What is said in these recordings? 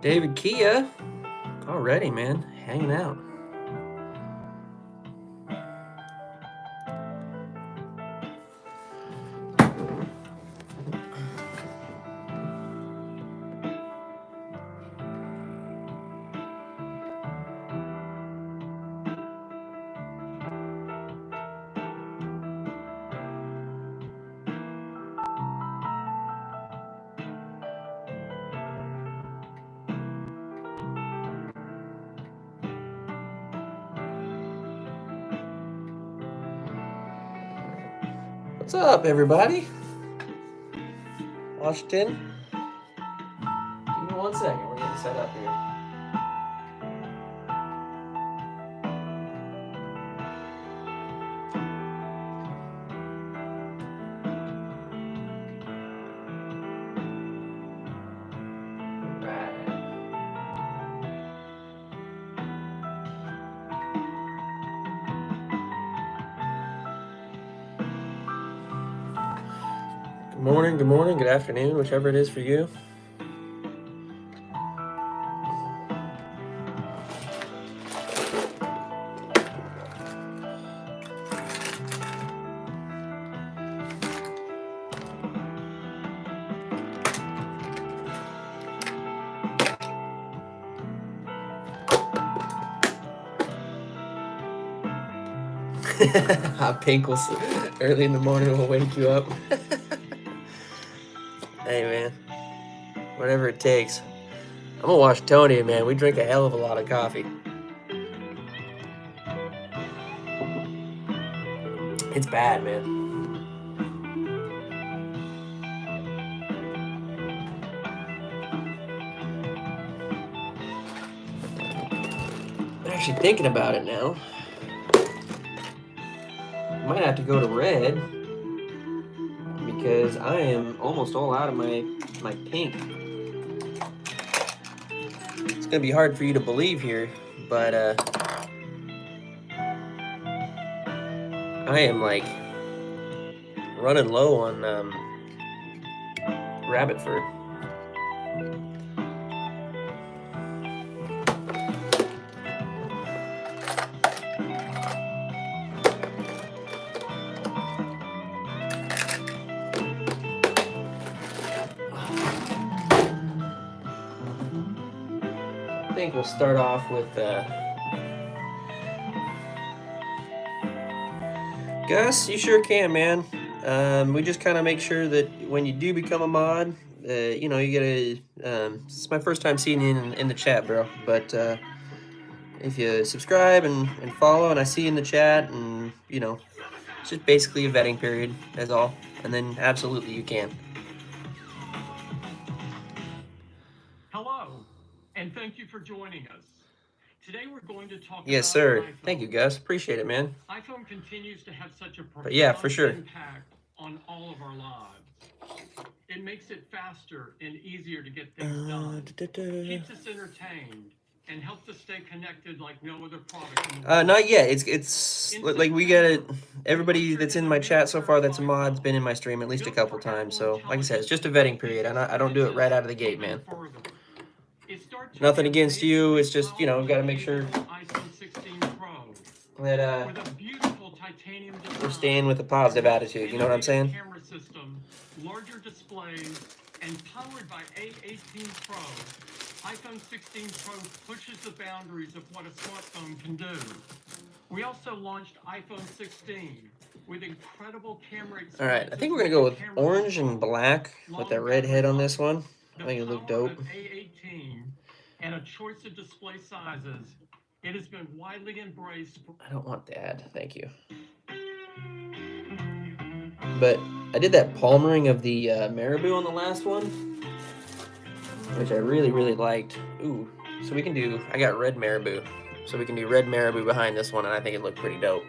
David Kia, already, man, hanging out. What's up, everybody? Washington? Give me 1 second. We're getting set up here. Good morning, good afternoon, whichever it is for you. Hot pink will early in the morning will wake you up. Hey, man, whatever it takes. I'm a Washingtonian, man. We drink a hell of a lot of coffee. It's bad, man. I'm actually thinking about it now. Might have to go to red because I am almost all out of my pink. It's gonna be hard for you to believe here, but I am like running low on rabbit fur. I think we'll start off with Gus. You sure can, man. We just kind of make sure that when you do become a mod, you know, you gotta. It's my first time seeing you in the chat, bro. But if you subscribe and follow, and I see you in the chat, and you know, it's just basically a vetting period, that's all. And then absolutely you can. Hello, and thank you for joining us. Today we're going to talk Yes, about sir. iPhone. Thank you, Gus. Appreciate it, man. iPhone continues to have such a profound yeah, for sure. impact on all of our lives. It makes it faster and easier to get things done, keeps us entertained, and helps us stay connected like no other product in the world. Not yet. It's like we got it. Everybody that's in my chat so far that's a mod's been in my stream at least a couple times. So, like I said, it's just a vetting period. I don't do it right out of the gate, man. Nothing against you. It's just, you know, got to make sure that we're staying with a positive attitude. You know what I'm saying? Camera system, larger displays, and powered by A18 Pro, iPhone 16 Pro pushes the boundaries of what a smartphone can do. We also launched iPhone 16 with incredible camera experiences. All right, I think we're gonna go with orange and black with that red head on this one. I think it looked dope. A18 and a choice of display sizes. It has been widely embraced. I don't want that, thank you. But I did that palmering of the marabou on the last one, which I really liked. Ooh, so we can do, I got red marabou. So we can do red marabou behind this one, and I think it looked pretty dope.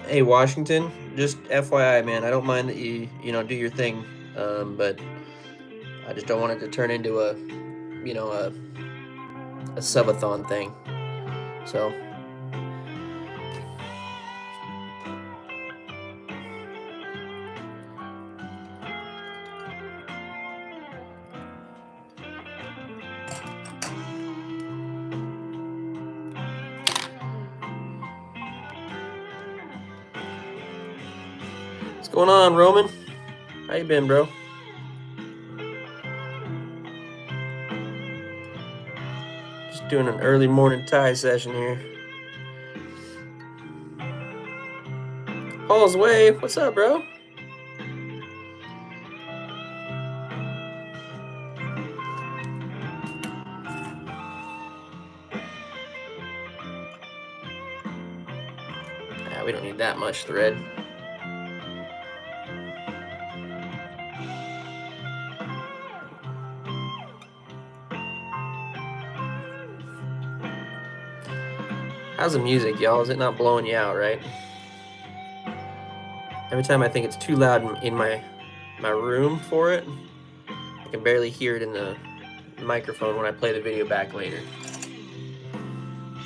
Hey, Washington, just FYI, man, I don't mind that you know, do your thing, but I just don't want it to turn into a, you know, a subathon thing. So what's going on, Roman? How you been, bro? Just doing an early morning tie session here. Paul's Way, what's up, bro? We don't need that much thread. How's the music, y'all? Is it not blowing you out, right? Every time I think it's too loud in my room for it, I can barely hear it in the microphone when I play the video back later.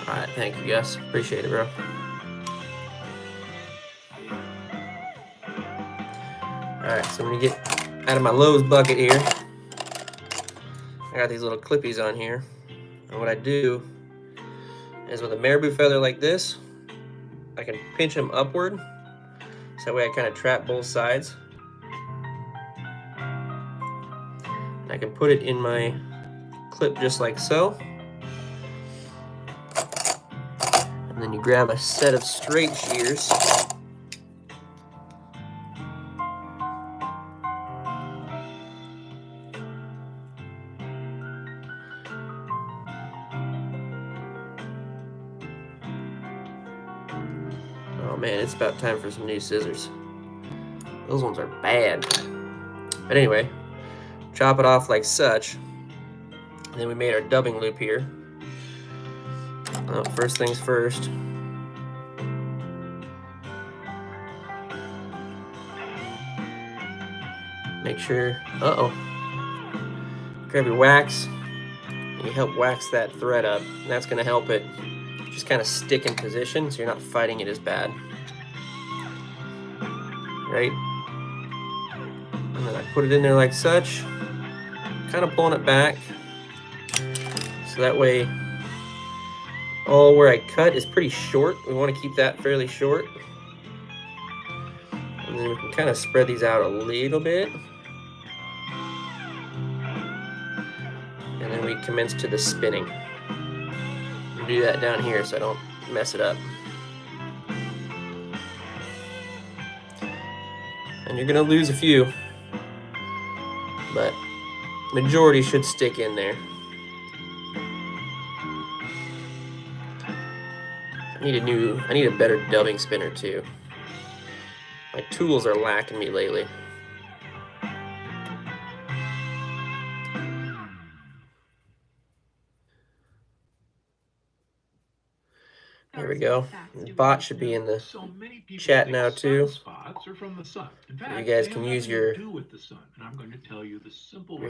Alright, thank you, Gus. Appreciate it, bro. Alright, so I'm going to get out of my Lowe's bucket here. I got these little clippies on here. And what I do is with a marabou feather like this, I can pinch them upward. So that way I kind of trap both sides. And I can put it in my clip just like so. And then you grab a set of straight shears. Oh man, it's about time for some new scissors. Those ones are bad. But anyway, chop it off like such. And then we made our dubbing loop here. First things first. Make sure, grab your wax. And you help wax that thread up. And that's gonna help it just kind of stick in position so you're not fighting it as bad. Right? And then I put it in there like such, kind of pulling it back. So that way, all where I cut is pretty short. We want to keep that fairly short. And then we can kind of spread these out a little bit. And then we commence to the spinning. I'll do that down here so I don't mess it up. And you're gonna lose a few, but majority should stick in there. I need a better dubbing spinner too. My tools are lacking me lately. There we go. The bot should be in the chat now too. You guys can use your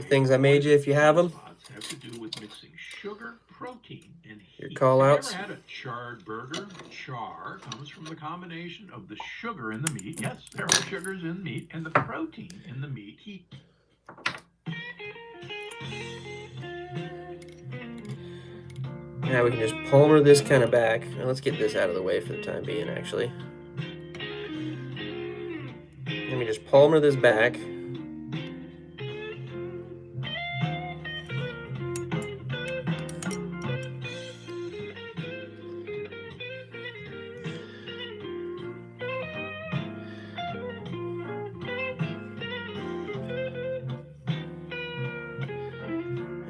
things I made you if you have them. Have to do with mixing sugar, protein, and heat. Your call outs. Have you ever had a charred burger? Char comes from the combination of the sugar in the meat. Yes, there are sugars in meat, and the protein in the meat. Heat. Now we can just palmer this kind of back. Now let's get this out of the way for the time being, actually. Let me just palmer this back.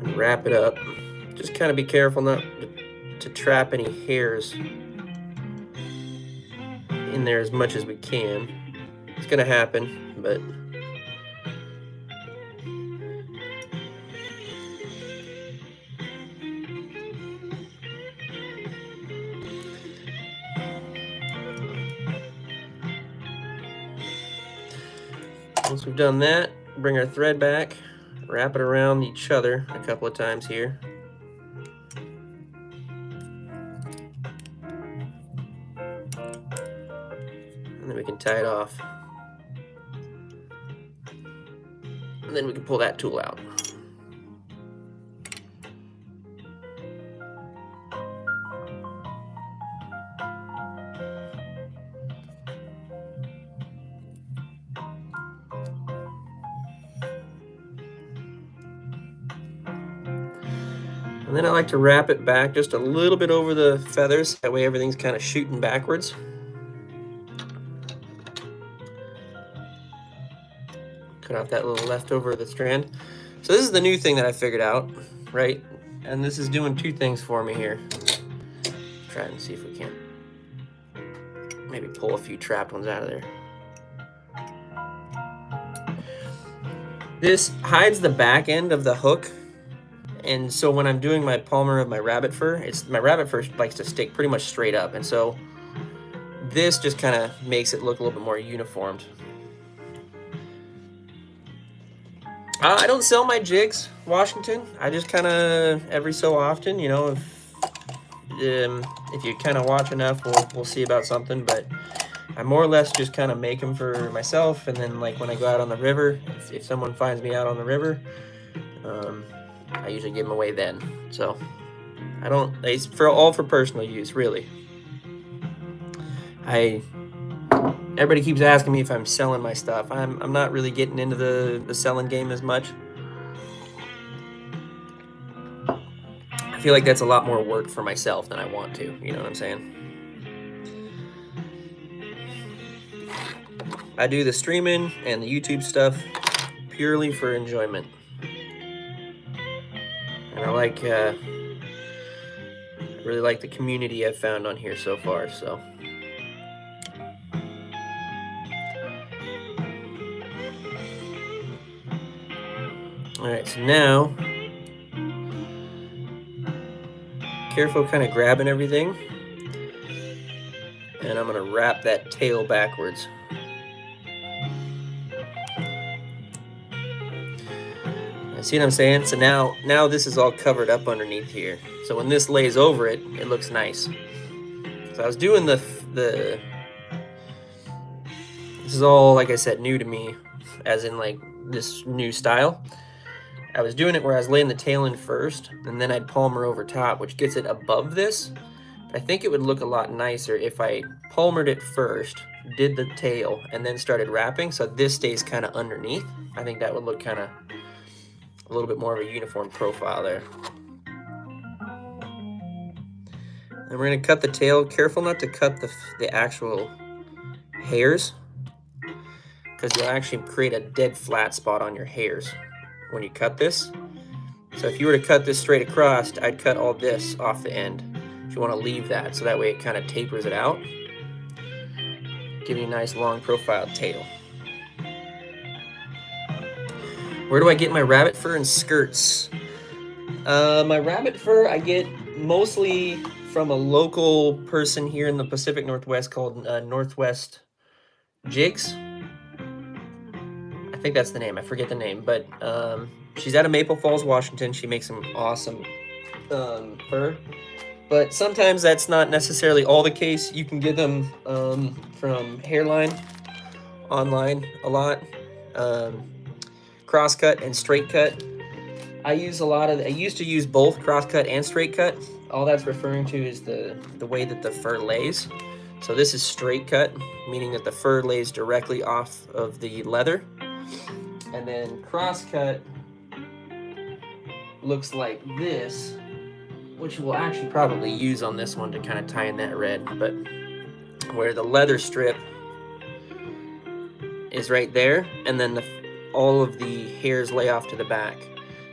And wrap it up. Just kind of be careful not to trap any hairs in there as much as we can. It's gonna happen, but once we've done that, bring our thread back, wrap it around each other a couple of times here. can tie it off. And then we can pull that tool out. And then I like to wrap it back just a little bit over the feathers. That way everything's kind of shooting backwards. Cut off that little leftover of the strand. So this is the new thing that I figured out, right? And this is doing two things for me here. Try and see if we can maybe pull a few trapped ones out of there. This hides the back end of the hook. And so when I'm doing my palmer of my rabbit fur, my rabbit fur likes to stick pretty much straight up. And so this just kind of makes it look a little bit more uniformed. I don't sell my jigs, Washington. I just kind of every so often, you know, if you kind of watch enough, we'll see about something. But I more or less just kind of make them for myself, and then like when I go out on the river, if someone finds me out on the river, I usually give them away then. So I don't. It's all for personal use, really. Everybody keeps asking me if I'm selling my stuff. I'm not really getting into the selling game as much. I feel like that's a lot more work for myself than I want to. You know what I'm saying? I do the streaming and the YouTube stuff purely for enjoyment. And I really like the community I've found on here so far, so. All right, so now, careful kind of grabbing everything. And I'm gonna wrap that tail backwards. See what I'm saying? So now this is all covered up underneath here. So when this lays over it, it looks nice. So I was doing this is all, like I said, new to me, as in like this new style. I was doing it where I was laying the tail in first, and then I'd palmer over top, which gets it above this. But I think it would look a lot nicer if I palmered it first, did the tail, and then started wrapping, so this stays kind of underneath. I think that would look kind of a little bit more of a uniform profile there. And we're going to cut the tail. Careful not to cut the actual hairs, because you'll actually create a dead flat spot on your hairs when you cut this. So if you were to cut this straight across, I'd cut all this off the end. You want to leave that, so that way it kind of tapers it out. Give you a nice long profile tail. Where do I get my rabbit fur and skirts? My rabbit fur I get mostly from a local person here in the Pacific Northwest called Northwest Jigs. I think that's the name. I forget the name, but she's out of Maple Falls, Washington. She makes some awesome fur. But sometimes that's not necessarily all the case. You can get them from Hairline online a lot. Crosscut and straight cut. I used to use both crosscut and straight cut. All that's referring to is the way that the fur lays. So this is straight cut, meaning that the fur lays directly off of the leather. And then crosscut looks like this, which we'll actually probably use on this one to kind of tie in that red, but where the leather strip is right there, and then all of the hairs lay off to the back.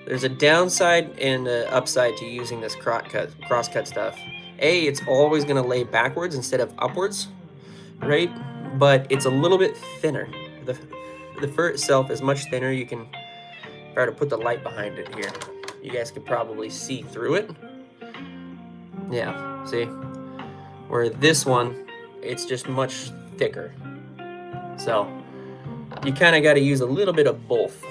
There's a downside and an upside to using this crosscut stuff. It's always going to lay backwards instead of upwards, right? But it's a little bit thinner. The fur itself is much thinner. You can, if I were to put the light behind it here, you guys could probably see through it. Yeah, see? Where this one, it's just much thicker. So you kind of got to use a little bit of both.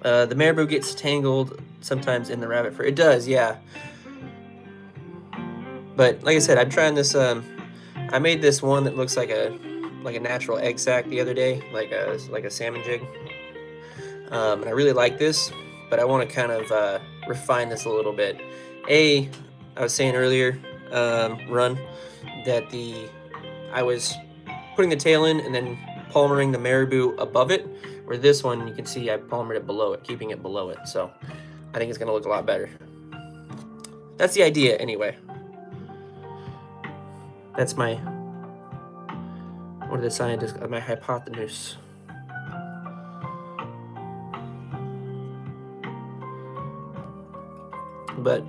The marabou gets tangled sometimes in the rabbit fur. It does, yeah. But like I said, I'm trying this. I made this one that looks like a natural egg sac the other day, like a salmon jig. And I really like this, but I want to kind of refine this a little bit. I was saying earlier, run, that I was putting the tail in and then palmering the marabou above it, where this one, you can see I palmered it below it, keeping it below it. So I think it's going to look a lot better. That's the idea anyway. That's my, what are the scientists, my hypotenuse. But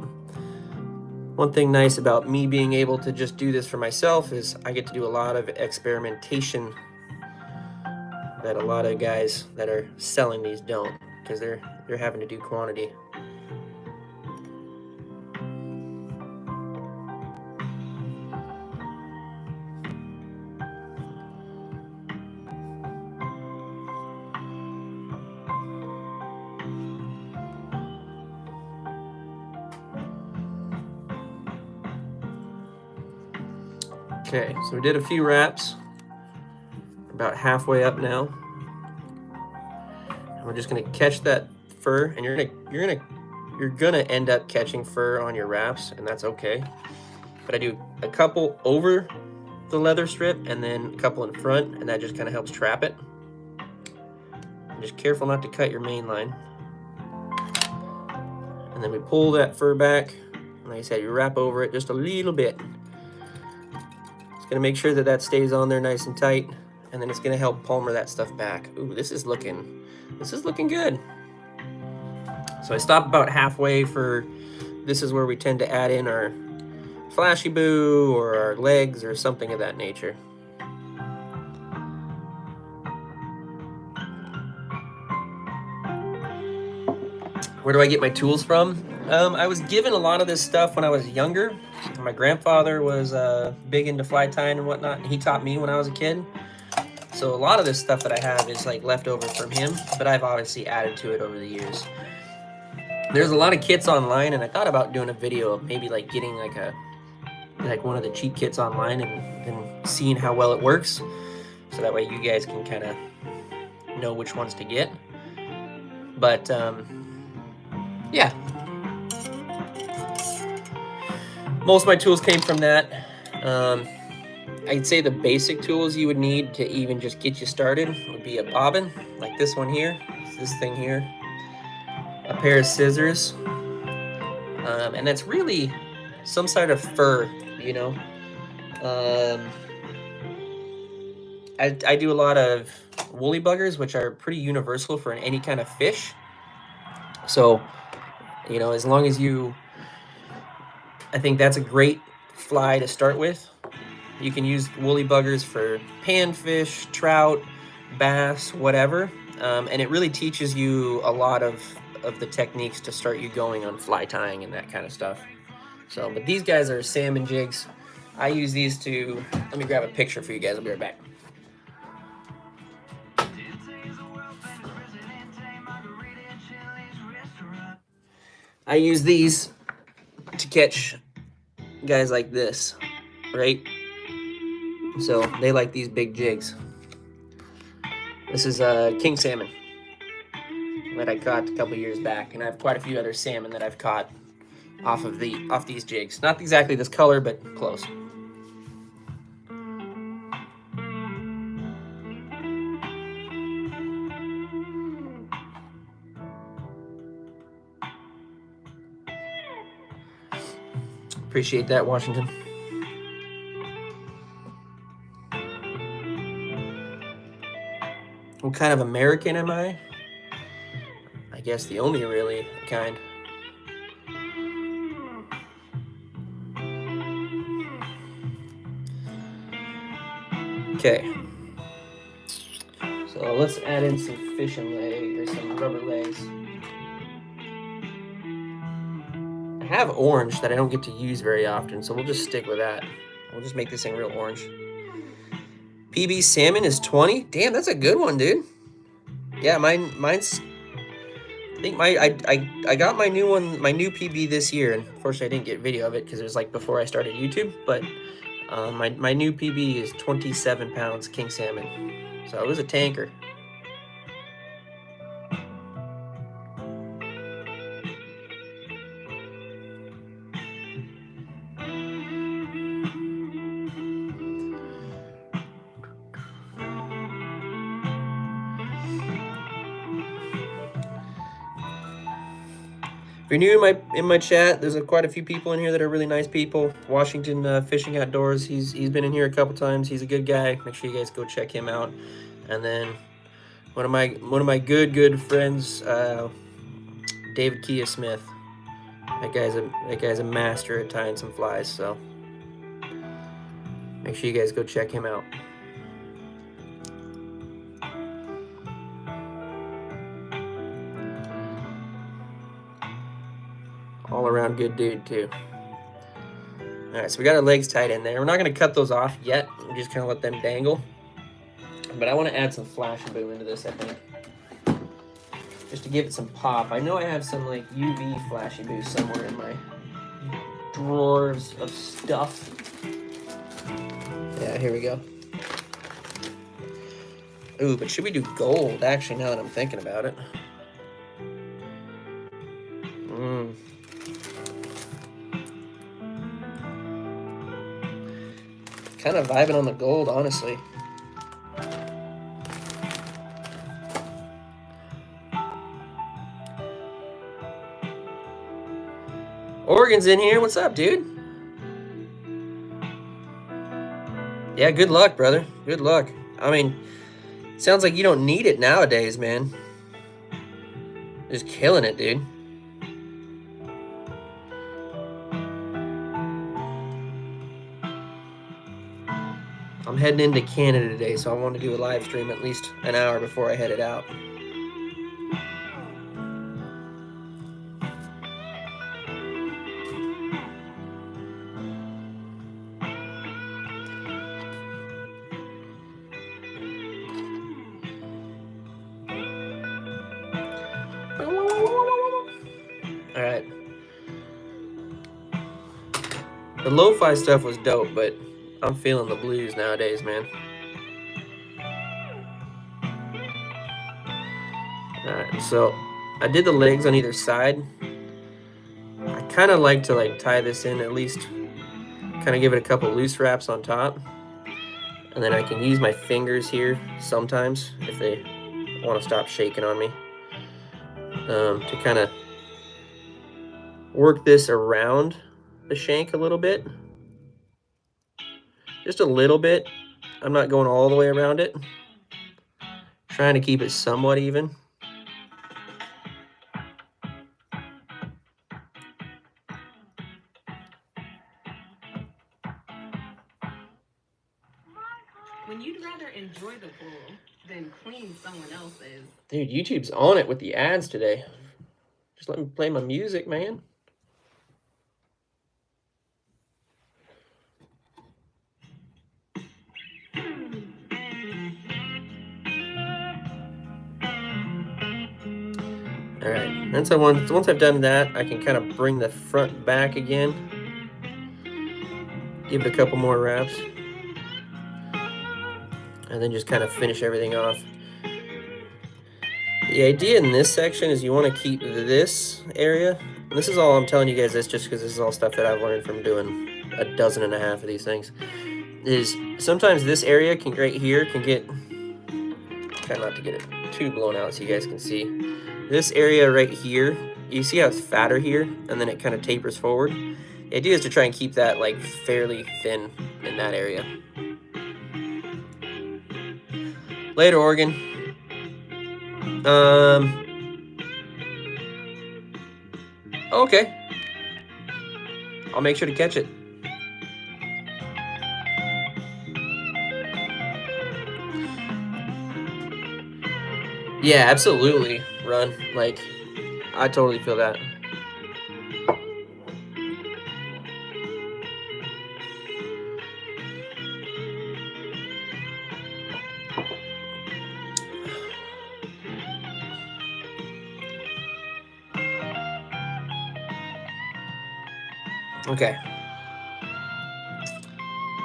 one thing nice about me being able to just do this for myself is I get to do a lot of experimentation that a lot of guys that are selling these don't, because they're having to do quantity. Okay, so we did a few wraps. About halfway up now. And we're just gonna catch that fur, and you're gonna end up catching fur on your wraps, and that's okay. But I do a couple over the leather strip and then a couple in front, and that just kind of helps trap it. And just careful not to cut your main line. And then we pull that fur back. And like I said, you wrap over it just a little bit. Gonna make sure that that stays on there nice and tight, and then it's gonna help palmer that stuff back. Ooh, this is looking good. So I stop about halfway for, this is where we tend to add in our flashy boo or our legs or something of that nature. Where do I get my tools from? I was given a lot of this stuff when I was younger. My grandfather was big into fly tying and whatnot, and he taught me when I was a kid. So a lot of this stuff that I have is like leftover from him, but I've obviously added to it over the years. There's a lot of kits online, and I thought about doing a video of maybe like getting like one of the cheap kits online and seeing how well it works, so that way you guys can kind of know which ones to get. But yeah, most of my tools came from that. I'd say the basic tools you would need to even just get you started would be a bobbin, like this one here, this thing here, a pair of scissors, and that's really some sort of fur, you know. I do a lot of woolly buggers, which are pretty universal for any kind of fish. So, you know, as long as I think that's a great fly to start with. You can use woolly buggers for panfish, trout, bass, whatever. And it really teaches you a lot of the techniques to start you going on fly tying and that kind of stuff. So, but these guys are salmon jigs. I use these to, let me grab a picture for you guys. I'll be right back. I use these to catch guys like this, right? So they like these big jigs. This is a king salmon that I caught a couple years back, and I have quite a few other salmon that I've caught off these jigs. Not exactly this color, but close. Appreciate that, Washington. What kind of American am I? I guess the only really kind. Okay. So let's add in some fishing leg or some rubber legs. I have orange that I don't get to use very often, so we'll just stick with that. We'll just make this thing real orange. PB salmon is 20. Damn, that's a good one, dude. Yeah, mine's I think I got my new one, my new PB this year, and unfortunately I didn't get video of it because it was like before I started YouTube. But my new PB is 27 pounds king salmon, so it was a tanker. If you're new in my chat, there's quite a few people in here that are really nice people. Washington Fishing Outdoors, he's been in here a couple times. He's a good guy. Make sure you guys go check him out. And then one of my good friends, David Kia Smith. That guy's a master at tying some flies. So make sure you guys go check him out. All around good dude too. All right, so we got our legs tied in there. We're not gonna cut those off yet. We're just gonna let them dangle. But I want to add some flash and boom into this, I think, just to give it some pop. I know I have some like UV flashy boo somewhere in my drawers of stuff. Yeah, here we go. Ooh, but should we do gold? Actually, now that I'm thinking about it. Kind of vibing on the gold, honestly. Oregon's in here. What's up, dude? Yeah, good luck, brother. Good luck. I mean, sounds like you don't need it nowadays, man. Just killing it, dude. I'm heading into Canada today, so I want to do a live stream at least an hour before I head it out. All right. The lo-fi stuff was dope, but I'm feeling the blues nowadays, man. Alright, so I did the legs on either side. I kind of like to tie this in, at least kind of give it a couple loose wraps on top. And then I can use my fingers here sometimes if they want to stop shaking on me, to kind of work this around the shank a little bit. Just a little bit. I'm not going all the way around it. Trying to keep it somewhat even. When you'd rather enjoy the pool than clean someone else's. Dude, YouTube's on it with the ads today. Just let me play my music, man. All right, and so once I've done that, I can kind of bring the front back again. Give it a couple more wraps. And then just kind of finish everything off. The idea in this section is you want to keep this area. And this is all I'm telling you guys this just because this is all stuff that I've learned from doing 12.5 of these things. Is sometimes this area right here can get, try not to get it too blown out so you guys can see. This area right here, you see how it's fatter here and then it kind of tapers forward? The idea is to try and keep that fairly thin in that area. Later, Oregon. Okay. I'll make sure to catch it. Yeah, absolutely, Run. I totally feel that. Okay.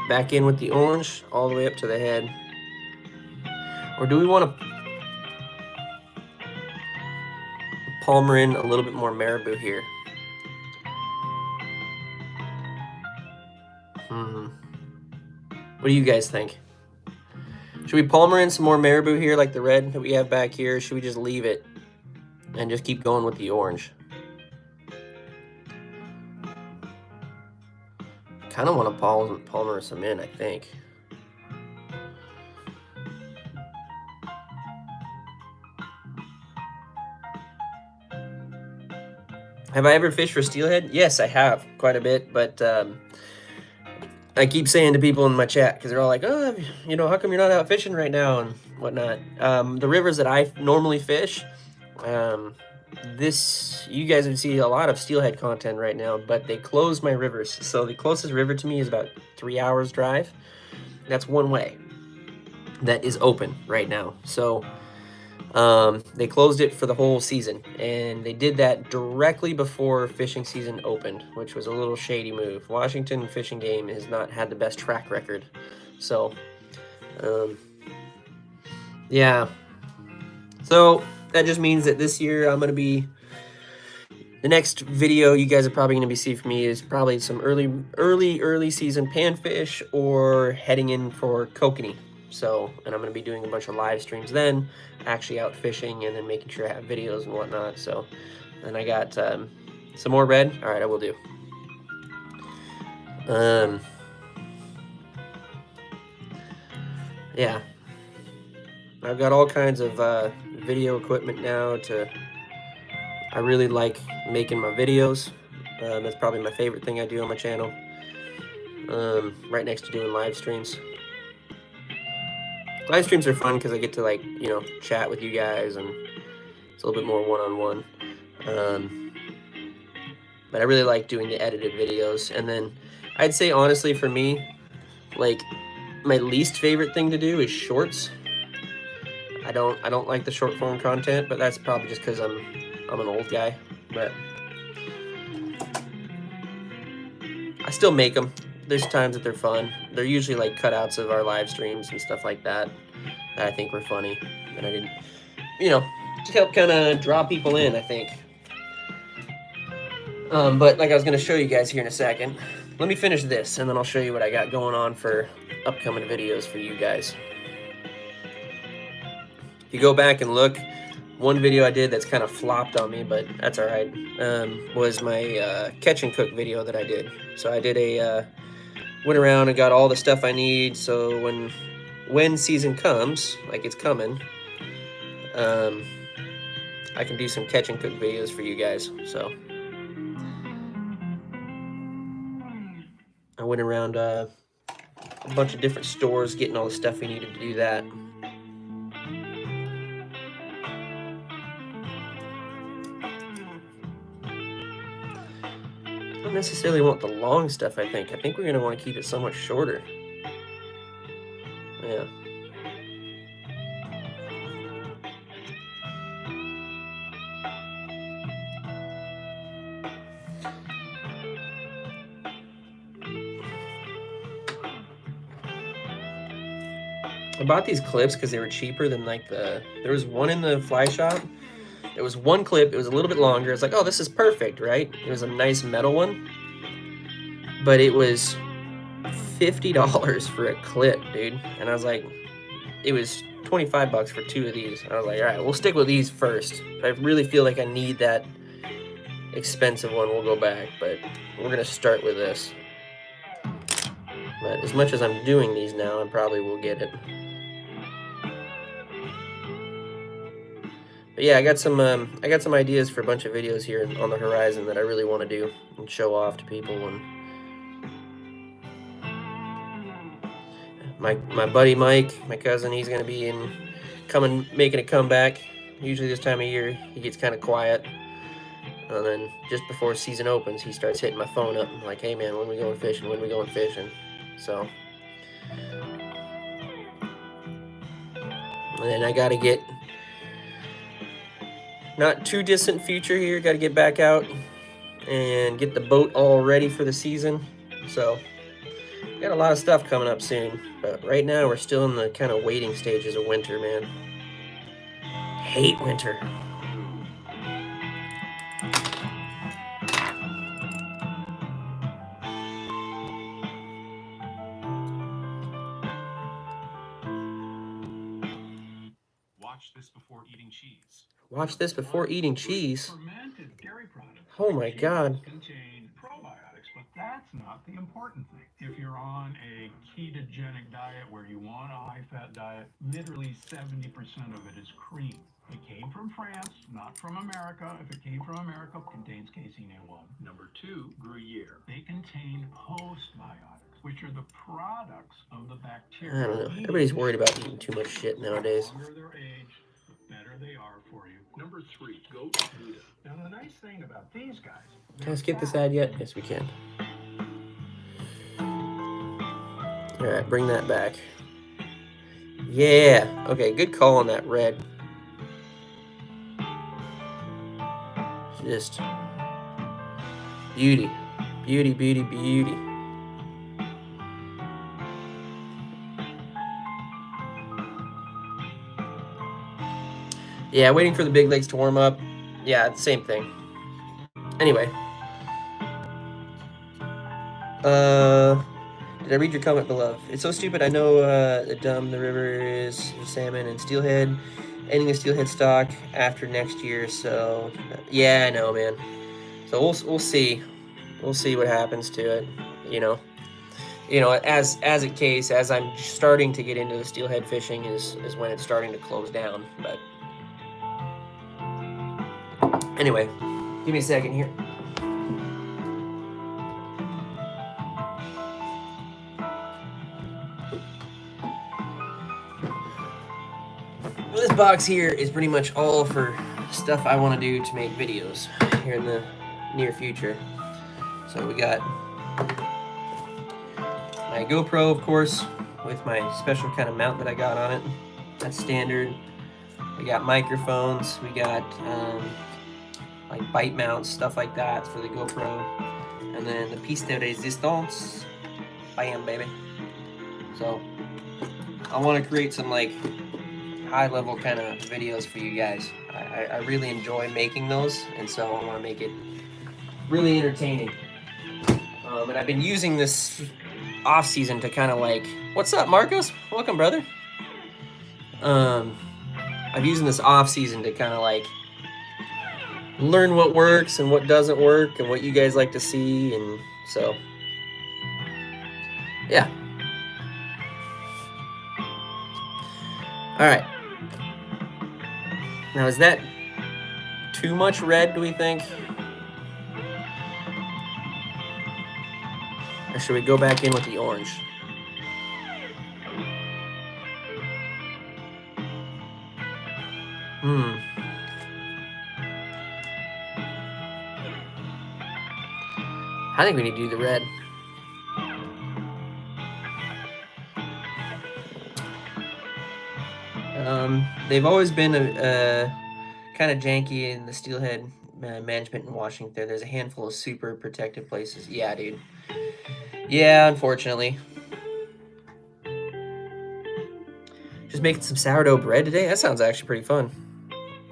Back in with the orange all the way up to the head. Or do we want to palmer in a little bit more marabou here? What do you guys think? Should we palmer in some more marabou here like the red that we have back here? Or should we just leave it and just keep going with the orange? Kind of want to palmer some in, I think. Have I ever fished for steelhead? Yes, I have quite a bit, but I keep saying to people in my chat, because they're all like, oh, you know, how come you're not out fishing right now and whatnot? The rivers that I normally fish, you guys would see a lot of steelhead content right now, but they closed my rivers. So the closest river to me is about 3 hours drive. That's one way that is open right now. So they closed it for the whole season, and they did that directly before fishing season opened, which was a little shady move. Washington Fish and Game has not had the best track record. So, yeah. So that just means that this year I'm going to be, the next video you guys are probably going to be seeing from me is probably some early season panfish or heading in for kokanee. So, and I'm going to be doing a bunch of live streams then, actually out fishing and then making sure I have videos and whatnot. So, and I got some more red. All right, I will do. Yeah. I've got all kinds of video equipment now I really like making my videos. That's probably my favorite thing I do on my channel. Right next to doing live streams. Live streams are fun because I get to, like, you know, chat with you guys, and it's a little bit more one-on-one. But I really like doing the edited videos. And then I'd say, honestly, for me, like, my least favorite thing to do is shorts. I don't like the short form content, but that's probably just because I'm an old guy. But I still make them. There's times that they're fun. They're usually like cutouts of our live streams and stuff like that I think were funny. And I didn't, you know, to help kind of draw people in, I think. But like I was going to show you guys here in a second. Let me finish this, and then I'll show you what I got going on for upcoming videos for you guys. If you go back and look, one video I did that's kind of flopped on me, but that's all right, was my catch and cook video that I did. So I did went around and got all the stuff I need, so when season comes, like it's coming, I can do some catch and cook videos for you guys. So I went around a bunch of different stores getting all the stuff we needed to do that. I don't necessarily want the long stuff, I think. I think we're going to want to keep it somewhat shorter. Yeah. I bought these clips because they were cheaper than like there was one in the fly shop. It was one clip, it was a little bit longer. It's like, oh, this is perfect, right? It was a nice metal one. But it was $50 for a clip, dude. And I was like, it was 25 bucks for 2 of these. And I was like, all right, we'll stick with these first. If I really feel like I need that expensive one, we'll go back. But we're going to start with this. But as much as I'm doing these now, I probably will get it. But yeah, I got some ideas for a bunch of videos here on the horizon that I really want to do and show off to people. And my buddy Mike, my cousin, he's gonna be making a comeback. Usually this time of year he gets kind of quiet, and then just before season opens, he starts hitting my phone up like, "Hey man, when we going fishing? When we going fishing?" So, and then I gotta get. Not too distant future here, got to get back out and get the boat all ready for the season. So got a lot of stuff coming up soon, but right now we're still in the kind of waiting stages of winter, man. Hate winter. Watch this before eating cheese. Watch this before eating cheese. Fermented dairy products. Oh my God. Contain probiotics, but that's not the important thing. If you're on a ketogenic diet where you want a high-fat diet, literally 70% of it is cream. It came from France, not from America. If it came from America, it contains casein A1. Number 2, Gruyere. They contain postbiotics, which are the products of the bacteria. I don't know. Everybody's worried about eating too much shit nowadays. The longer their age, the better they are for you. Number 3, goat Gouda. Now the nice thing about these guys. Can I skip this ad yet? Yes, we can. All right, bring that back. Yeah. Okay, good call on that red. Just beauty. Beauty, beauty, beauty. Yeah, waiting for the big legs to warm up. Yeah, same thing. Anyway. Did I read your comment below? It's so stupid. I know the river is salmon and steelhead. Ending the steelhead stock after next year. So yeah, I know, man. So we'll see. We'll see what happens to it. You know, as I'm starting to get into the steelhead fishing is when it's starting to close down. But anyway, give me a second here. This box here is pretty much all for stuff I want to do to make videos here in the near future. So we got my GoPro, of course, with my special kind of mount that I got on it. That's standard. We got microphones. We got like bite mounts, stuff like that for the GoPro. And then the piece de resistance. Bam, baby. So I want to create some like high-level kind of videos for you guys. I really enjoy making those, and so I want to make it really entertaining. And I've been using this off-season to kind of like, what's up, Marcos? Welcome, brother. I've using this off-season to kind of like learn what works and what doesn't work and what you guys like to see, and so yeah. All right. Now, is that too much red, do we think? Or should we go back in with the orange? I think we need to do the red. They've always been a kind of janky in the steelhead management in Washington. There's a handful of super protected places. Yeah, dude. Yeah, unfortunately. Just making some sourdough bread today? That sounds actually pretty fun.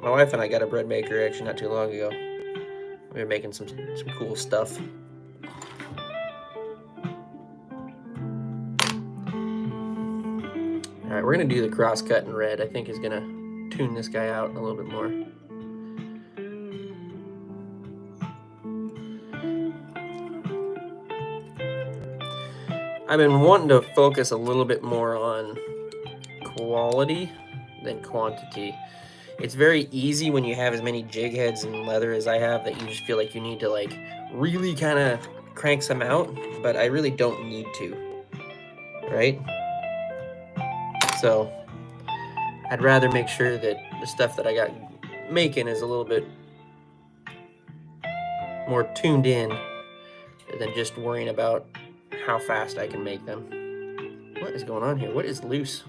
My wife and I got a bread maker actually not too long ago. We were making some cool stuff. All right, we're gonna do the cross-cut in red. I think is gonna tune this guy out a little bit more. I've been wanting to focus a little bit more on quality than quantity. It's very easy when you have as many jig heads and leather as I have that you just feel like you need to like really kind of crank some out, but I really don't need to, right? So I'd rather make sure that the stuff that I got making is a little bit more tuned in than just worrying about how fast I can make them. What is going on here? What is loose?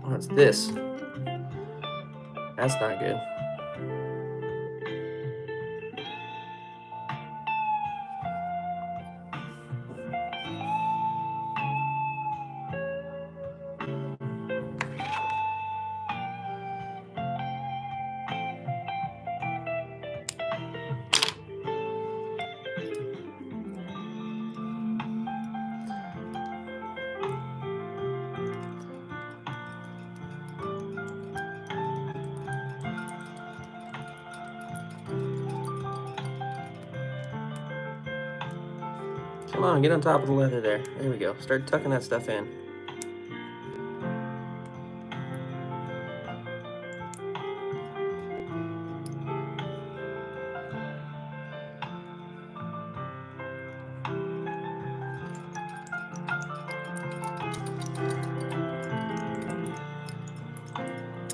What's this? That's not good. Come on, get on top of the leather there. There we go. Start tucking that stuff in.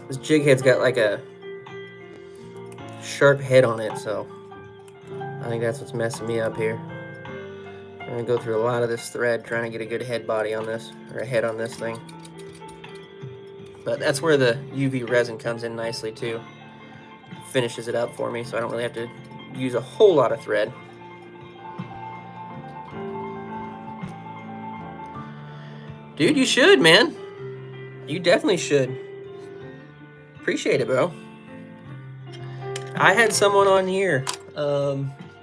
This jig head's got like a sharp head on it, so I think that's what's messing me up here. I'm gonna go through a lot of this thread trying to get a good head body on this, or a head on this thing. But that's where the UV resin comes in nicely too. Finishes it up for me, so I don't really have to use a whole lot of thread. Dude, you should, man. You definitely should. Appreciate it, bro. I had someone on here,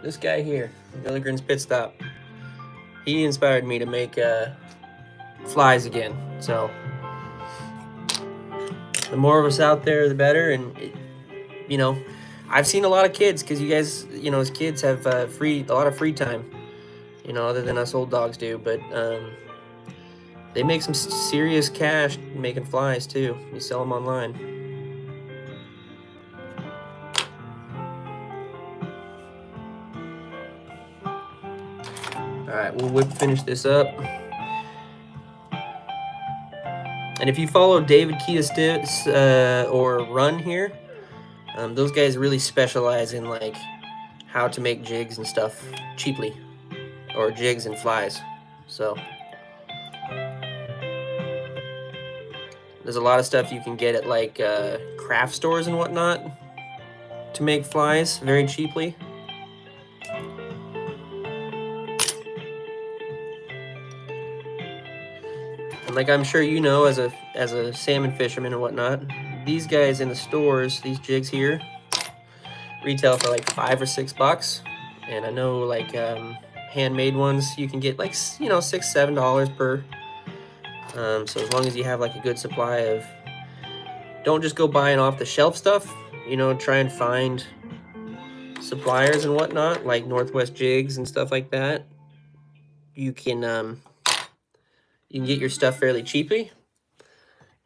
this guy here, Milligren's Pit Stop. He inspired me to make flies again. So the more of us out there, the better. And you know, I've seen a lot of kids, because you guys, you know, as kids have a lot of free time, you know, other than us old dogs do. But they make some serious cash making flies too. You sell them online. Alright, we'll finish this up. And if you follow David Kia or Run here, those guys really specialize in like how to make jigs and stuff cheaply, or jigs and flies. So there's a lot of stuff you can get at like craft stores and whatnot to make flies very cheaply. And like I'm sure you know, as a salmon fisherman and whatnot, these guys in the stores, these jigs here, retail for like $5 or $6. And I know like handmade ones you can get like, you know, $6, $7 per. So as long as you have like a good supply of, don't just go buying off the shelf stuff, you know, try and find suppliers and whatnot, like Northwest Jigs and stuff like that. You can get your stuff fairly cheaply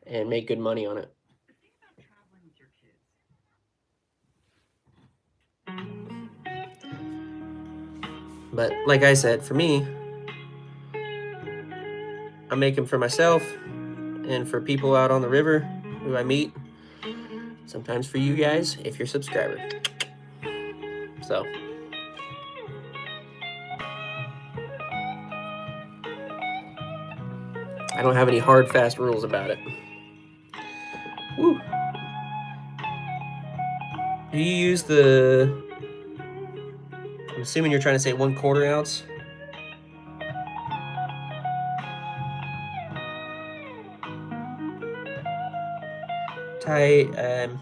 and make good money on it. But like I said, for me, I make them for myself and for people out on the river who I meet. Sometimes for you guys, if you're a subscriber. So I don't have any hard, fast rules about it. Woo. Do you use I'm assuming you're trying to say 1/4 ounce?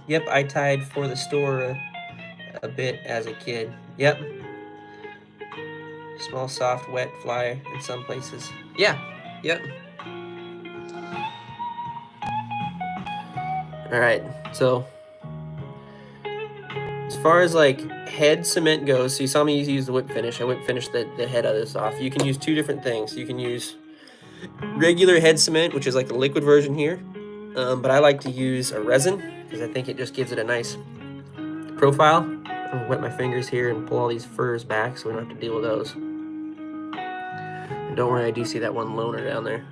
Yep, I tied for the store a bit as a kid. Yep. Small, soft, wet fly in some places. Yeah, yep. All right, so as far as like head cement goes, so you saw me use the whip finish. I whip finished the head of this off. You can use two different things. You can use regular head cement, which is like the liquid version here. But I like to use a resin because I think it just gives it a nice profile. I'm gonna wet my fingers here and pull all these furs back so we don't have to deal with those. And don't worry, I do see that one loner down there.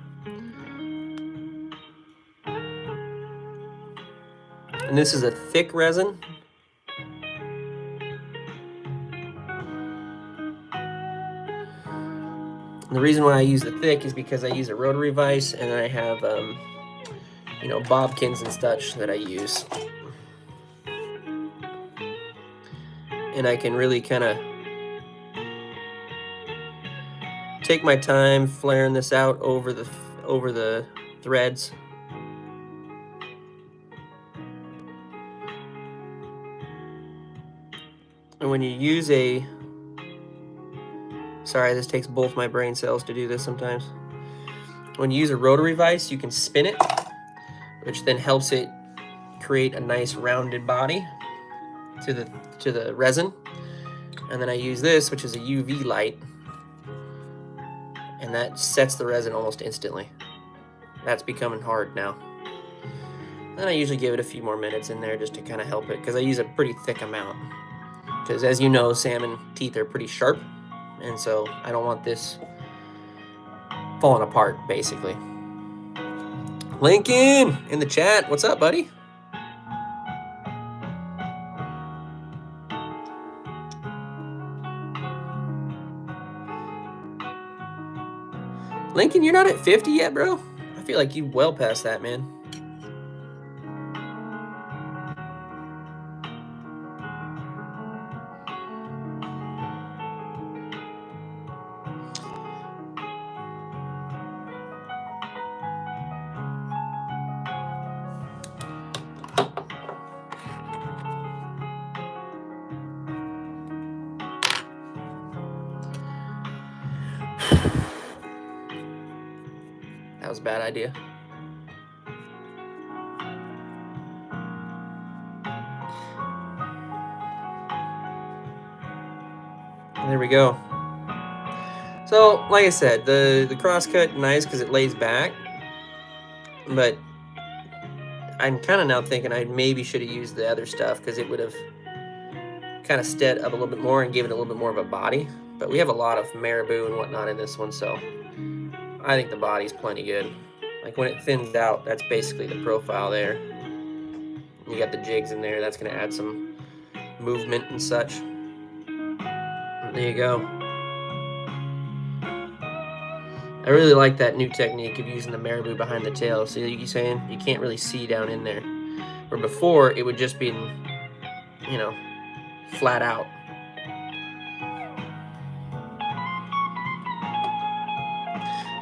And this is a thick resin. And the reason why I use the thick is because I use a rotary vise, and I have you know, bobbkins and such that I use. And I can really kind of take my time flaring this out over the threads. And when you use a, sorry, this takes both my brain cells to do this sometimes. When you use a rotary vise, you can spin it, which then helps it create a nice rounded body to the resin. And then I use this, which is a UV light, and that sets the resin almost instantly. That's becoming hard now. Then I usually give it a few more minutes in there just to kind of help it, because I use a pretty thick amount. Because as you know, salmon teeth are pretty sharp, and so I don't want this falling apart, basically. Lincoln in the chat, what's up, buddy? Lincoln, you're not at 50 yet, bro? I feel like you well past that, man. That was a bad idea. There we go. So, like I said, the crosscut nice because it lays back, but I'm kind of now thinking I maybe should have used the other stuff because it would have kind of stead up a little bit more and given it a little bit more of a body. But we have a lot of marabou and whatnot in this one, so I think the body's plenty good. Like when it thins out, that's basically the profile there. You got the jigs in there, that's gonna add some movement and such. There you go. I really like that new technique of using the marabou behind the tail. See what you're saying? You can't really see down in there. Where before, it would just be, you know, flat out.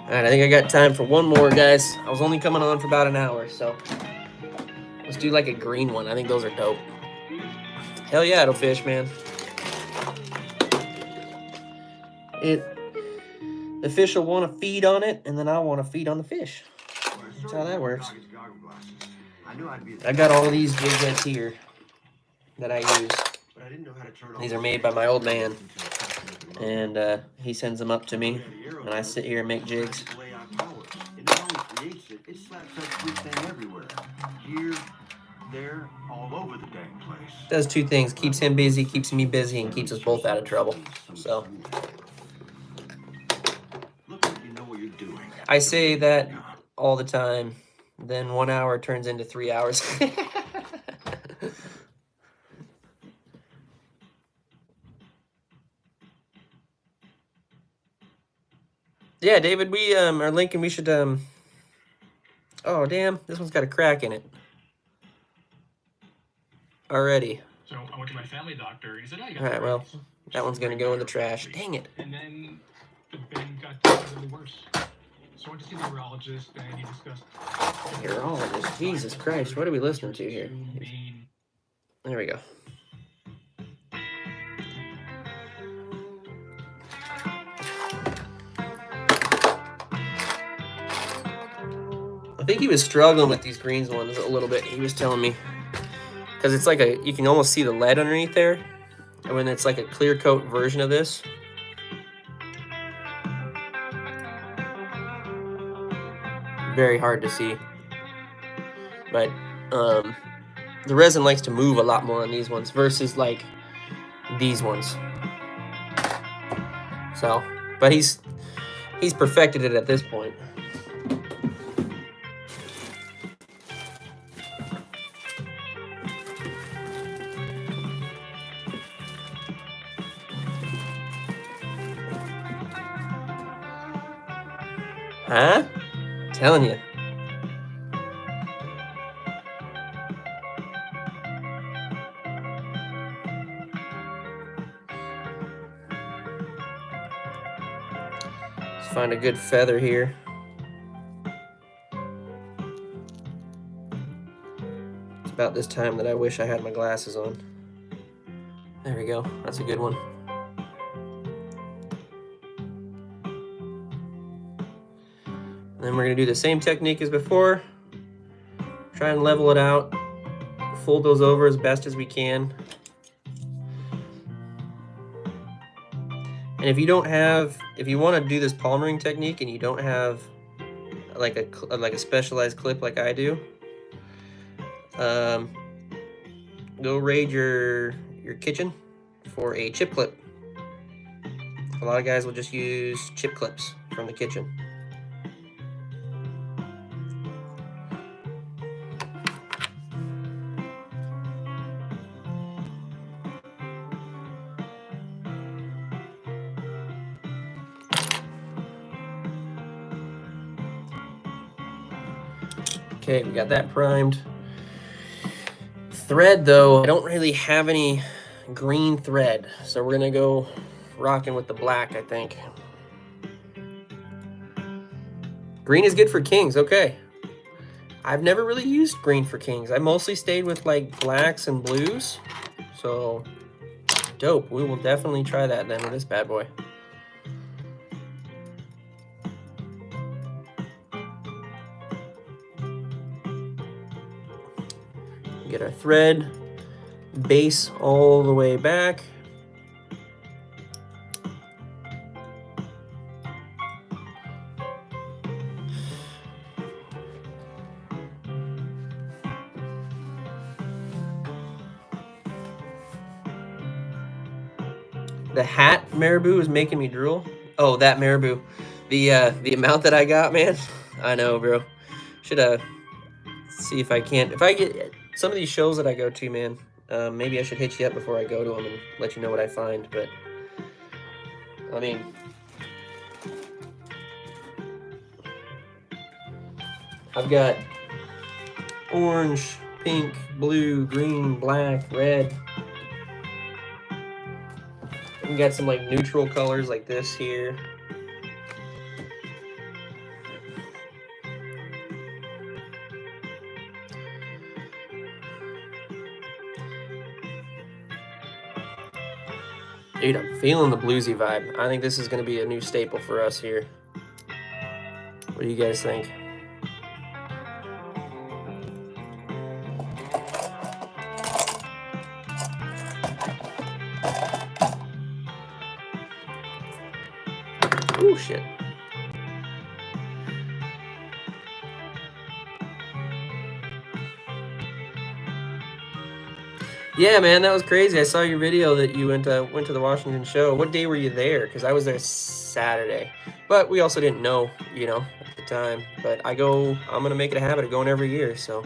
All right, I think I got time for one more, guys. I was only coming on for about an hour, so let's do like a green one. I think those are dope. Hell yeah, it'll fish, man. The fish will want to feed on it, and then I'll want to feed on the fish. That's how that works. I got all these jiglets here that I use. These are made by my old man, and he sends them up to me, and I sit here and make jigs. Does two things: keeps him busy, keeps me busy, and keeps us both out of trouble. So I say that all the time. Then 1 hour turns into 3 hours. Yeah, David, we are linking. We should Oh damn, this one's got a crack in it already. So I went to my family doctor, and he said, "Oh, you got." All right, well, that one's gonna go in the trash. Dang it. And then the bend got really worse. So I went to see the urologist, and he discussed. Urologist, Jesus Christ, what are we listening to here? There we go. I think he was struggling with these greens ones a little bit. He was telling me, because it's like you can almost see the lead underneath there, and when it's like a clear coat version of this. Very hard to see, but the resin likes to move a lot more on these ones versus like these ones. So, but he's perfected it at this point. Huh? Telling you. Let's find a good feather here. It's about this time that I wish I had my glasses on. There we go. That's a good one. And then we're going to do the same technique as before. Try and level it out. Fold those over as best as we can. And if you don't have, if you want to do this palmering technique and you don't have like a specialized clip like I do, go raid your kitchen for a chip clip. A lot of guys will just use chip clips from the kitchen. Okay, we got that primed. Thread though, I don't really have any green thread, so we're gonna go rocking with the black, I think. Green is good for kings, okay. I've never really used green for kings. I mostly stayed with like blacks and blues, so dope. We will definitely try that then with this bad boy. Get our thread base all the way back. The hat marabou is making me drool. Oh, that marabou. The amount that I got, man. I know, bro. Should see if I can. If I get some of these shows that I go to, man, maybe I should hit you up before I go to them and let you know what I find. But I mean, I've got orange, pink, blue, green, black, red. We got some like neutral colors like this here. Dude, I'm feeling the bluesy vibe. I think this is going to be a new staple for us here. What do you guys think? Oh, shit. Yeah, man, that was crazy. I saw your video that you went to the Washington show. What day were you there? Because I was there Saturday, but we also didn't know, you know, at the time. But I'm gonna make it a habit of going every year. So.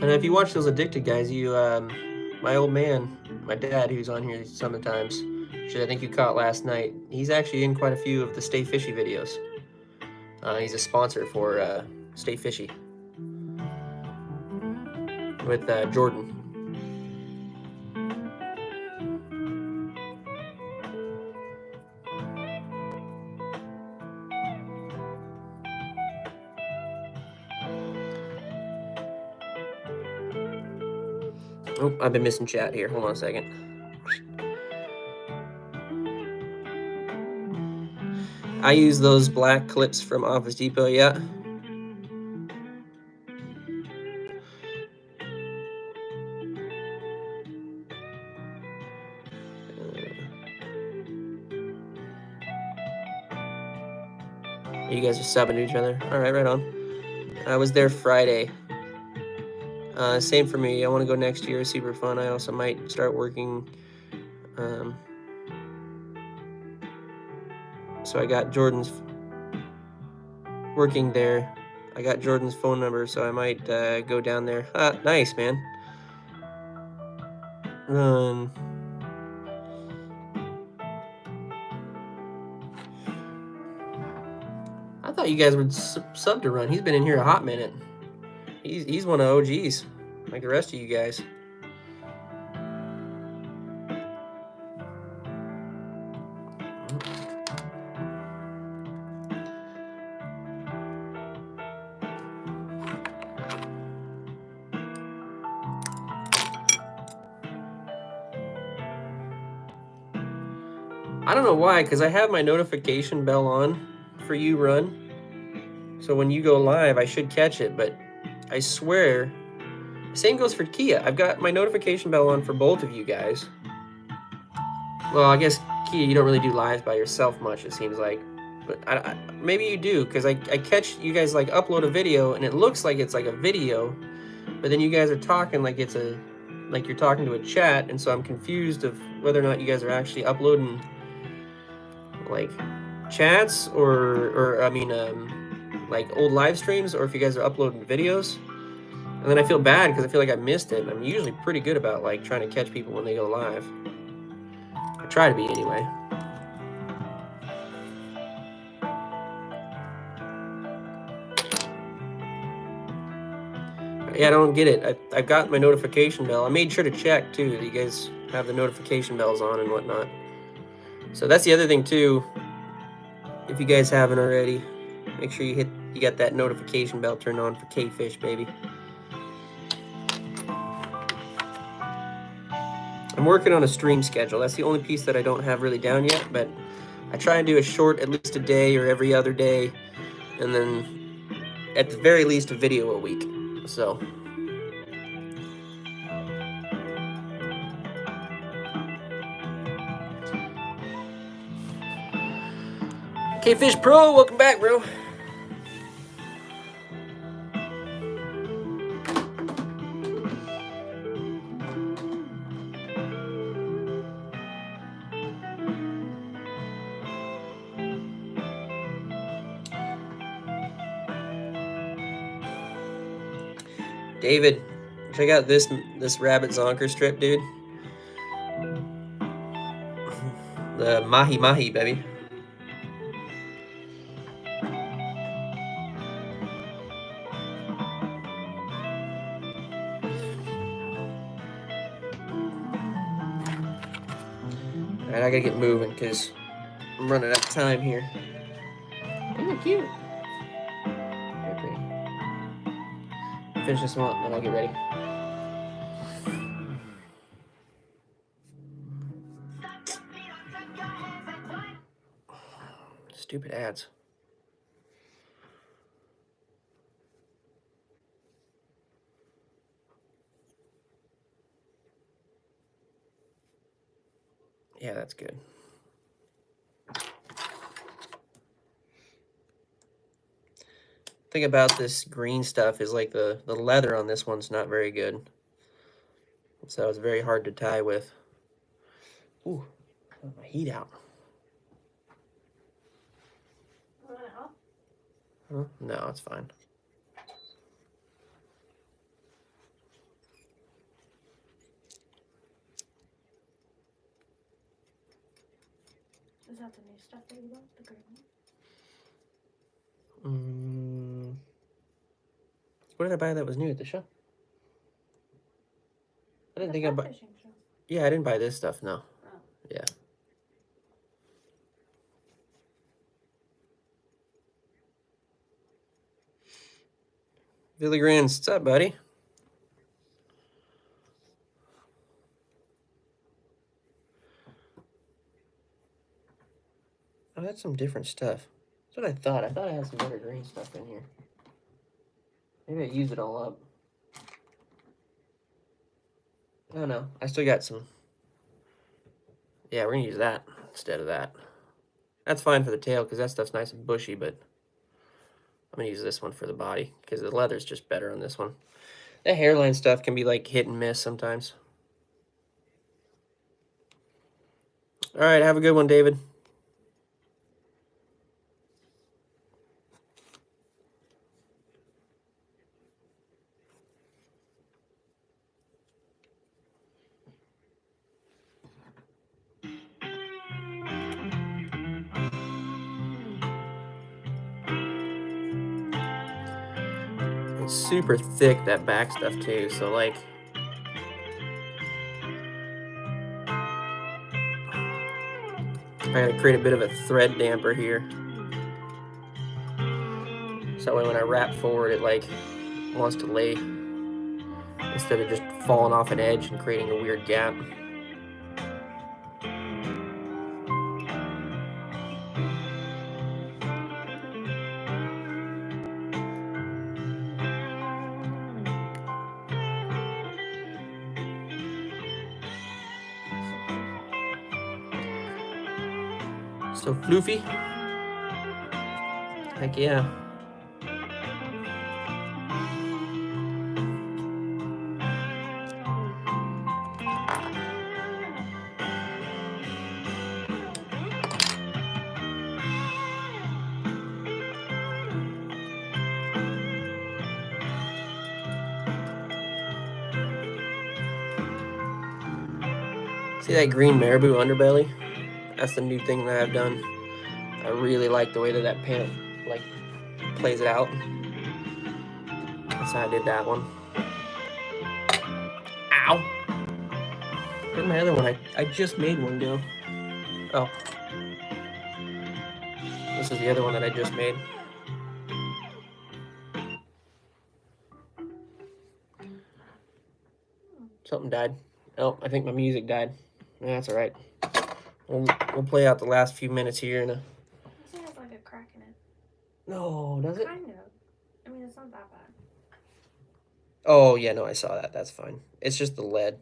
And if you watch those Addicted guys, my old man, my dad, who's on here sometimes, which I think you caught last night, he's actually in quite a few of the Stay Fishy videos. He's a sponsor for Stay Fishy with Jordan. Oh, I've been missing chat here. Hold on a second. I use those black clips from Office Depot, yeah. You guys are subbing to each other. All right, right on. I was there Friday. Same for me. I want to go next year. Super fun. I also might start working. So I got Jordan's working there I got Jordan's phone number, so I might go down there. Nice, man. Run. I thought you guys would sub to Run. He's been in here a hot minute. He's one of OGs, like the rest of you guys. I don't know why, because I have my notification bell on for you, Run. So when you go live, I should catch it, but I swear, same goes for Kia. I've got my notification bell on for both of you guys. Well, I guess, Kia, you don't really do lives by yourself much, it seems like. But maybe you do, because I catch you guys like upload a video, and it looks like it's like a video, but then you guys are talking like it's like you're talking to a chat, and so I'm confused of whether or not you guys are actually uploading like chats or I mean like old live streams, or if you guys are uploading videos. And then I feel bad because I feel like I missed it. I'm usually pretty good about like trying to catch people when they go live. I try to be anyway. Yeah, I don't get it. I've got my notification bell. I made sure to check too that you guys have the notification bells on and whatnot. So that's the other thing too. If you guys haven't already, make sure you got that notification bell turned on for K-Fish, baby. I'm working on a stream schedule. That's the only piece that I don't have really down yet, but I try and do a short at least a day or every other day, and then at the very least a video a week. So K-Fish Pro, welcome back, bro. David, check out this rabbit zonker strip, dude. The mahi mahi, baby. Alright, I gotta get moving because I'm running out of time here. Isn't it cute? Very pretty. Finish this one, then I'll get ready. Stupid ads. Yeah, that's good. Thing about this green stuff is like the leather on this one's not very good. So it's very hard to tie with. Ooh, got my heat out. Huh? No, it's fine. Is that the new stuff that you got? The green one? What did I buy that was new at the show? I didn't think I bought. Fishing show. Yeah, I didn't buy this stuff. No. Oh. Yeah. Billy Grants, what's up, buddy? Oh, that's some different stuff. That's what I thought. I thought I had some better green stuff in here. Maybe I used it all up. Oh no, I still got some. Yeah, we're gonna use that instead of that. That's fine for the tail because that stuff's nice and bushy, but I'm gonna use this one for the body because the leather's just better on this one. That hairline stuff can be like hit and miss sometimes. All right, have a good one, David. super thick, that back stuff too, so like I gotta create a bit of a thread damper here. So that way when I wrap forward, it like wants to lay instead of just falling off an edge and creating a weird gap. So floofy. Heck yeah. See that green marabou underbelly? That's the new thing that I've done. I really like the way that that paint like plays it out. That's how I did that one. Ow! Where'd my other one? I just made one go. Oh. This is the other one that I just made. Something died. Oh, I think my music died. That's all right. We'll play out the last few minutes here in a. This has like a crack in it. No, does it? Kind of. I mean, it's not that bad. Oh yeah, no, I saw that. That's fine. It's just the lead,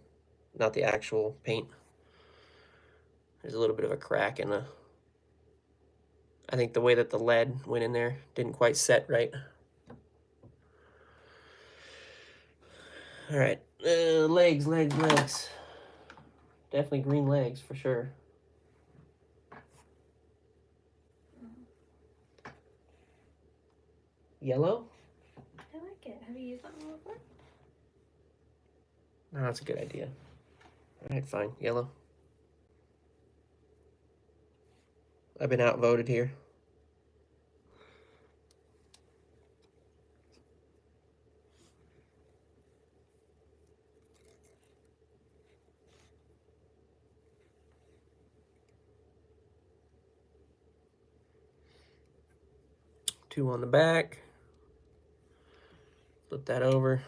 not the actual paint. There's a little bit of a crack in the. I think the way that the lead went in there didn't quite set right. All right, legs. Definitely green legs for sure. Yellow? I like it. Have you used that one before? No, that's a good idea. All right, fine. Yellow. I've been outvoted here. Two on the back. Flip that over.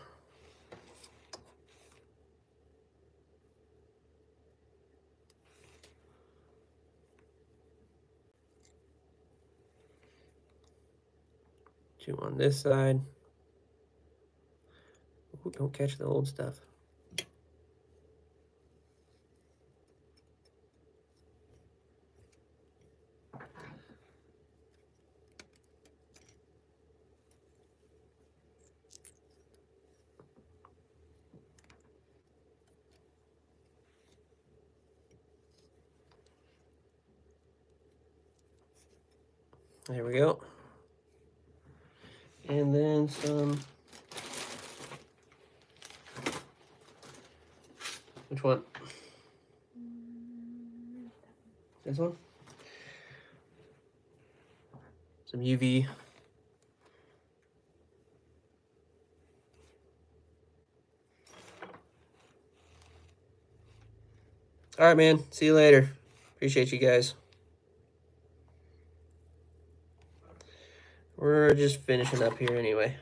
Two on this side. Ooh, don't catch the old stuff. There we go. And then some. Which one? This one? Some UV. All right, man. See you later. Appreciate you guys. We're just finishing up here anyway.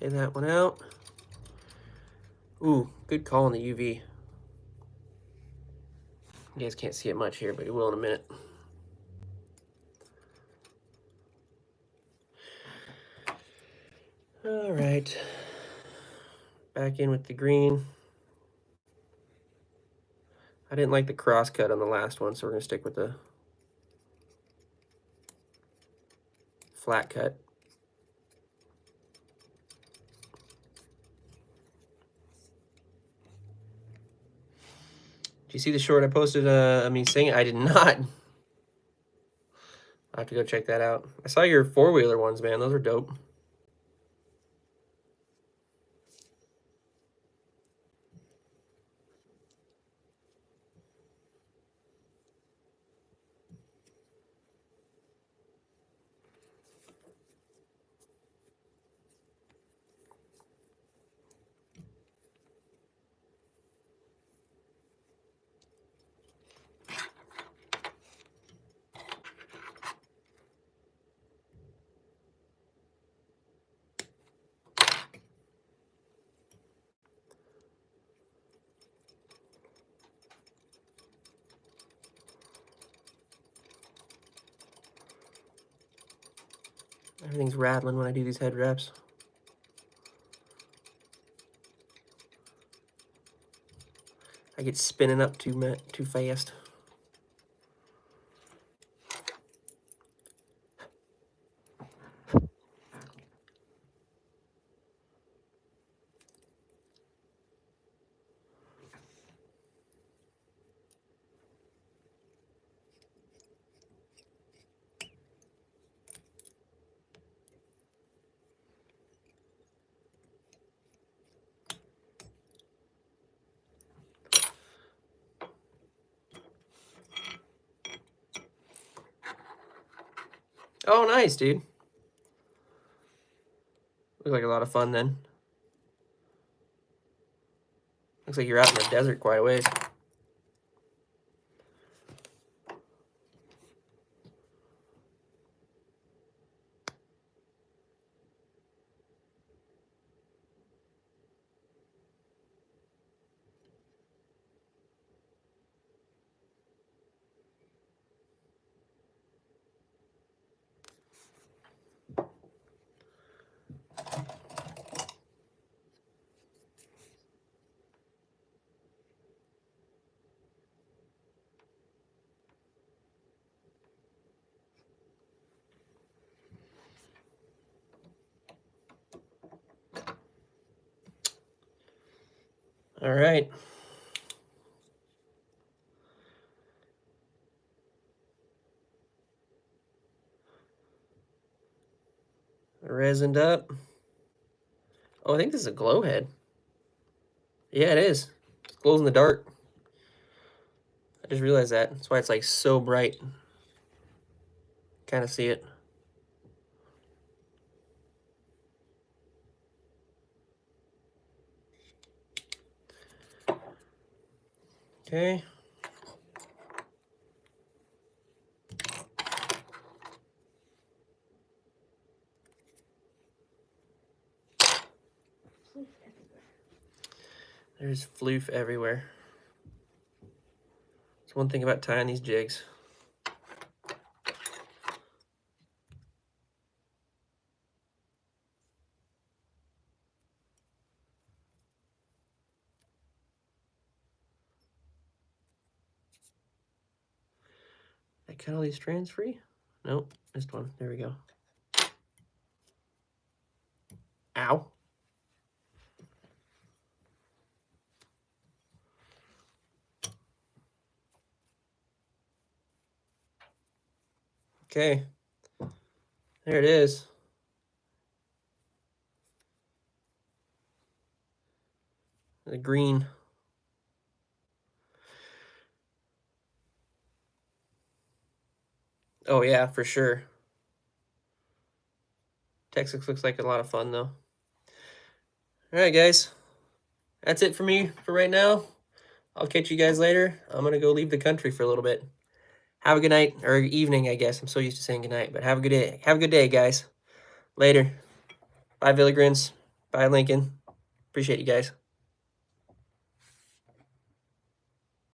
Play that one out. Ooh, good call on the UV. You guys can't see it much here, but you will in a minute. All right. Back in with the green. I didn't like the cross cut on the last one, so we're going to stick with the flat cut. Did you see the short I posted? I mean, singing. I did not. I'll have to go check that out. I saw your 4-wheeler ones, man. Those are dope. Everything's rattling when I do these head wraps. I get spinning up too fast. Oh, nice, dude. Looks like a lot of fun then. Looks like you're out in the desert quite a ways. All right. Resined up. Oh, I think this is a glow head. Yeah, it is. It glows in the dark. I just realized that. That's why it's like so bright. Kind of see it. Okay. There's floof everywhere. That's one thing about tying these jigs. Did I cut all these strands free? Nope, missed one. There we go. Ow. Okay. There it is. The green. Oh yeah, for sure. Texas looks like a lot of fun though. All right, guys. That's it for me for right now. I'll catch you guys later. I'm going to go leave the country for a little bit. Have a good night, or evening, I guess. I'm so used to saying good night, but have a good day. Have a good day, guys. Later. Bye, Villagrins. Bye, Lincoln. Appreciate you guys.